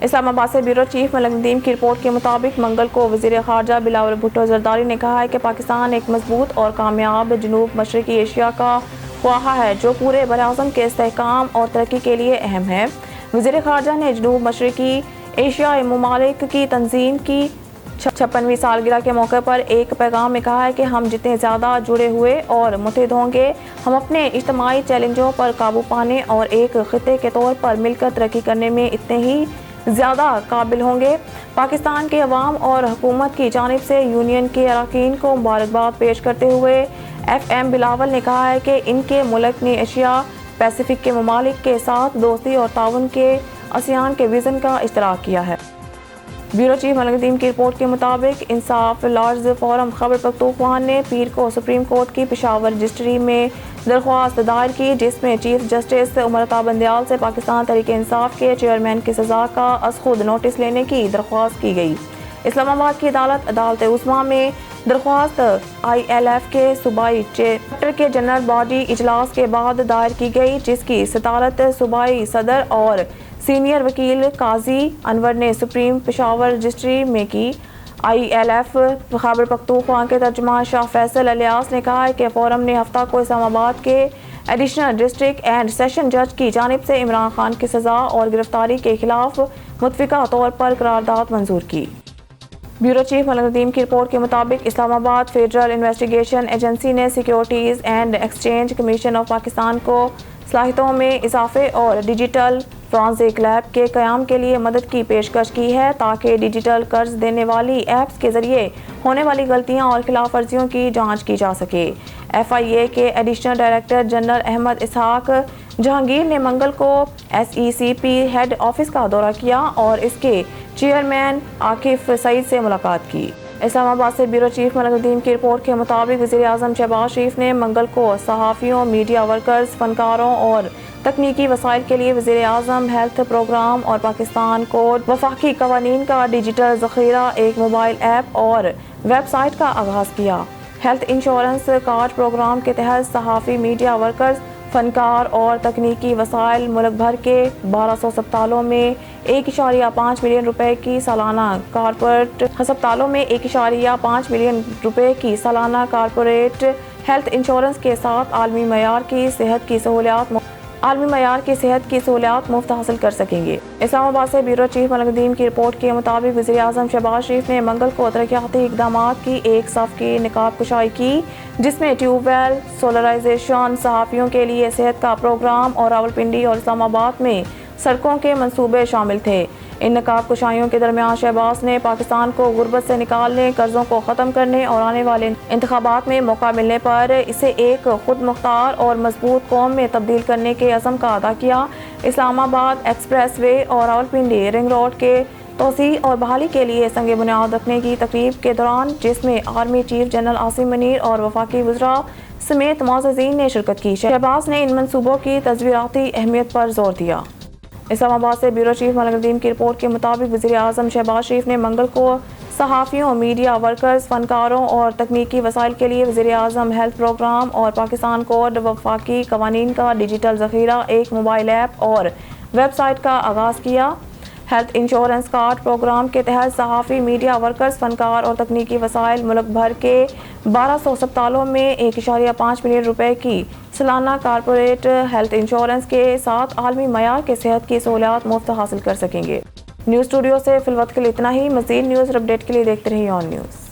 اسلام آباد سے bureau chief ملک ندیم کی رپورٹ کے مطابق منگل کو وزیر خارجہ بلاول بھٹو زرداری نے کہا ہے کہ پاکستان ایک مضبوط اور کامیاب جنوب مشرقی ایشیا کا خواہاں ہے جو پورے براعظم کے استحکام اور ترقی کے لیے اہم ہے۔ وزیر خارجہ نے جنوب مشرقی ایشیائی ممالک کی تنظیم کی 56ویں سالگرہ کے موقع پر ایک پیغام میں کہا ہے کہ ہم جتنے زیادہ جڑے ہوئے اور متحد ہوں گے، ہم اپنے اجتماعی چیلنجوں پر قابو پانے اور ایک خطے کے طور پر مل کر ترقی کرنے میں اتنے ہی زیادہ قابل ہوں گے۔ پاکستان کے عوام اور حکومت کی جانب سے یونین کے اراکین کو مبارکباد پیش کرتے ہوئے ایف ایم بلاول نے کہا ہے کہ ان کے ملک نے ایشیا پیسیفک کے ممالک کے ساتھ دوستی اور تعاون کے آسیان کے ویژن کا اشتراک کیا ہے۔ بیورو چیف ملک ندیم کی رپورٹ کے مطابق انصاف لارز فورم خیبر پختونخوا نے پیر کو سپریم کورٹ کی پشاور رجسٹری میں درخواست دائر کی، جس میں چیف جسٹس عمر عطا بندیال سے پاکستان تحریک انصاف کے چیئرمین کی سزا کا از خود نوٹس لینے کی درخواست کی گئی۔ اسلام آباد کی عدالت عظمیٰ میں درخواست ILF کے صوبائی چیپٹر کے جنرل باڈی اجلاس کے بعد دائر کی گئی، جس کی صدارت صوبائی صدر اور سینئر وکیل قاضی انور نے سپریم پشاور رجسٹری میں کی۔ ILF خیبر پختونخوا کے ترجمان شاہ فیصل الیاس نے کہا ہے کہ فورم نے ہفتہ کو اسلام آباد کے ایڈیشنل ڈسٹرکٹ اینڈ سیشن جج کی جانب سے عمران خان کی سزا اور گرفتاری کے خلاف متفقہ طور پر قرارداد منظور کی۔ بیورو چیف ملک ندیم کی رپورٹ کے مطابق اسلام آباد فیڈرل انویسٹیگیشن ایجنسی نے securities and exchange commission of Pakistan کو صلاحیتوں میں اضافے اور ڈیجیٹل فرانزک لیب کے قیام کے لیے مدد کی پیشکش کی ہے تاکہ ڈیجیٹل قرض دینے والی ایپس کے ذریعے ہونے والی غلطیاں اور خلاف ورزیوں کی جانچ کی جا سکے۔ FIA کے ایڈیشنل ڈائریکٹر جنرل احمد اسحاق جہانگیر نے منگل کو SECP ہیڈ آفس کا دورہ کیا اور اس کے چیئرمین عاکف سعید سے ملاقات کی۔ اسلام آباد سے بیورو چیف ملک ندیم کی رپورٹ کے مطابق وزیر اعظم شہباز شریف نے منگل کو صحافیوں، میڈیا ورکرز، فنکاروں اور تکنیکی وسائل کے لیے وزیر اعظم ہیلتھ پروگرام اور پاکستان کوڈ وفاقی قوانین کا ڈیجیٹل ذخیرہ ایک موبائل ایپ اور ویب سائٹ کا آغاز کیا۔ ہیلتھ انشورنس کارڈ پروگرام کے تحت صحافی، میڈیا ورکرز، فنکار اور تکنیکی وسائل ملک بھر کے 1200 ہسپتالوں میں 1.5 ملین روپے کی سالانہ کارپوریٹ ہسپتالوں میں 1.5 ملین روپے کی سالانہ کارپوریٹ ہیلتھ انشورنس کے ساتھ عالمی معیار کی صحت کی سہولیات مفت حاصل کر سکیں گے۔ اسلام آباد سے بیورو چیف ملک ندیم کی رپورٹ کے مطابق وزیر اعظم شہباز شریف نے منگل کو ترقیاتی اقدامات کی ایک صف کی نقاب کشائی کی، جس میں ٹیوب ویل، سولرائزیشن، صحافیوں کے لیے صحت کا پروگرام اور راولپنڈی اور اسلام آباد میں سڑکوں کے منصوبے شامل تھے۔ ان نقاب کشائیوں کے درمیان شہباز نے پاکستان کو غربت سے نکالنے، قرضوں کو ختم کرنے اور آنے والے انتخابات میں موقع ملنے پر اسے ایک خود مختار اور مضبوط قوم میں تبدیل کرنے کے عزم کا اعادہ کیا۔ اسلام آباد ایکسپریس وے اور راولپنڈی رنگ روڈ کے توسیع اور بحالی کے لیے سنگ بنیاد رکھنے کی تقریب کے دوران، جس میں army chief general Asim Munir اور وفاقی وزراء سمیت معززین نے شرکت کی، شہباز نے ان منصوبوں کی تصویراتی اہمیت پر زور دیا۔ اسلام آباد سے بیورو چیف ملک ندیم کی رپورٹ کے مطابق وزیر اعظم شہباز شریف نے منگل کو صحافیوں، میڈیا ورکرز، فنکاروں اور تکنیکی وسائل کے لیے وزیر اعظم ہیلتھ پروگرام اور پاکستان کوڈ وفاقی قوانین کا ڈیجیٹل ذخیرہ ایک موبائل ایپ اور ویب سائٹ کا آغاز کیا۔ ہیلتھ انشورنس کارڈ پروگرام کے تحت صحافی، میڈیا ورکرز، فنکار اور تکنیکی وسائل ملک بھر کے 1200 ہسپتالوں میں 1.5 ملین روپے کی سالانہ کارپوریٹ ہیلتھ انشورنس کے ساتھ عالمی معیار کے صحت کی سہولیات مفت حاصل کر سکیں گے۔ نیوز اسٹوڈیو سے فی الوقت کے لیے اتنا ہی۔ مزید نیوز اور اپڈیٹ کے لیے دیکھتے رہیے آن نیوز۔